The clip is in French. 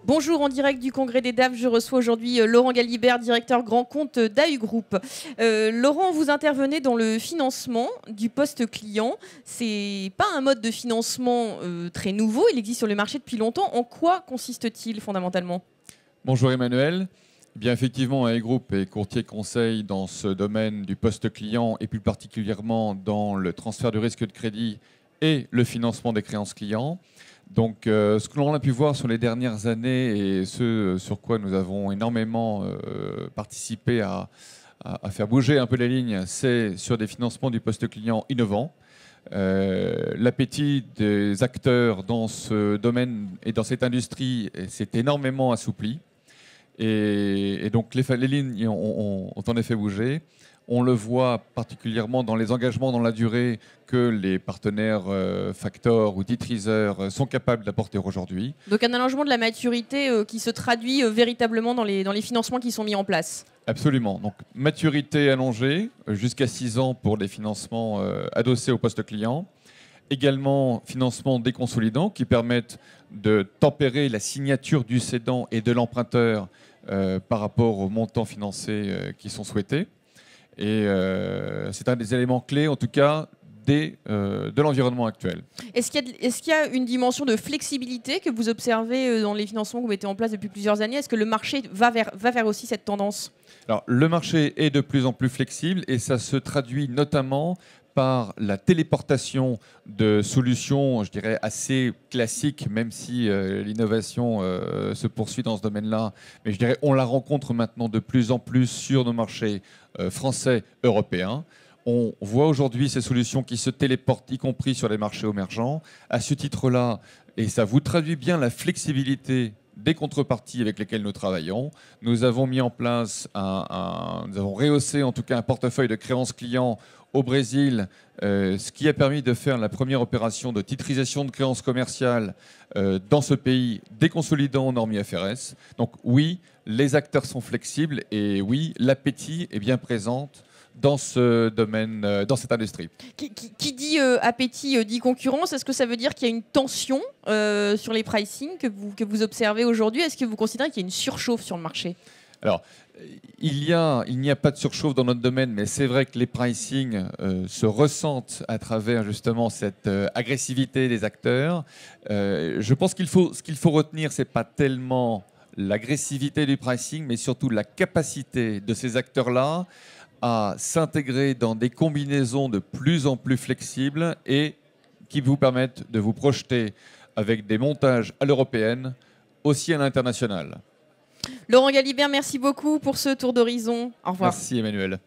Bonjour, en direct du congrès des DAF, je reçois aujourd'hui Laurent Galibert, directeur grand compte d'AU Group. Laurent, vous intervenez dans le financement du poste client. C'est pas un mode de financement très nouveau, il existe sur le marché depuis longtemps. En quoi consiste-t-il fondamentalement ? Bonjour Emmanuel. Bien effectivement, AU Group est courtier conseil dans ce domaine du poste client et plus particulièrement dans le transfert du risque de crédit et le financement des créances clients. Donc, ce que l'on a pu voir sur les dernières années et ce sur quoi nous avons énormément participé à faire bouger un peu les lignes, c'est sur des financements du poste client innovants. L'appétit des acteurs dans ce domaine et dans cette industrie s'est énormément assoupli. Et donc les lignes ont en effet bougé. On le voit particulièrement dans les engagements dans la durée que les partenaires factors ou titriseurs sont capables d'apporter aujourd'hui. Donc un allongement de la maturité qui se traduit véritablement dans les financements qui sont mis en place. Absolument. Donc maturité allongée, jusqu'à 6 ans pour les financements adossés au poste client. Également financement déconsolidant qui permettent de tempérer la signature du cédant et de l'emprunteur par rapport aux montants financés qui sont souhaités. Et c'est un des éléments clés, en tout cas, de l'environnement actuel. Est-ce qu'il y a une dimension de flexibilité que vous observez dans les financements que vous mettez en place depuis plusieurs années ? Est-ce que le marché va vers aussi cette tendance ? Alors, le marché est de plus en plus flexible et ça se traduit notamment par la téléportation de solutions, je dirais, assez classiques, même si l'innovation se poursuit dans ce domaine-là. Mais je dirais, on la rencontre maintenant de plus en plus sur nos marchés français, européens. On voit aujourd'hui ces solutions qui se téléportent, y compris sur les marchés émergents. À ce titre-là, et ça vous traduit bien la flexibilité des contreparties avec lesquelles nous travaillons. Nous avons mis en place, nous avons rehaussé en tout cas un portefeuille de créances clients au Brésil, ce qui a permis de faire la première opération de titrisation de créances commerciales dans ce pays, déconsolidant aux normes IFRS. Donc oui, les acteurs sont flexibles et oui, l'appétit est bien présent dans ce domaine, dans cette industrie. Qui dit appétit dit concurrence. Est-ce que ça veut dire qu'il y a une tension sur les pricing que vous observez aujourd'hui ? Est-ce que vous considérez qu'il y a une surchauffe sur le marché ? Alors, il n'y a pas de surchauffe dans notre domaine, mais c'est vrai que les pricing se ressentent à travers justement cette agressivité des acteurs. Je pense ce qu'il faut retenir, c'est pas tellement l'agressivité du pricing, mais surtout la capacité de ces acteurs-là à s'intégrer dans des combinaisons de plus en plus flexibles et qui vous permettent de vous projeter avec des montages à l'européenne, aussi à l'international. Laurent Galibert, merci beaucoup pour ce tour d'horizon. Au revoir. Merci Emmanuel.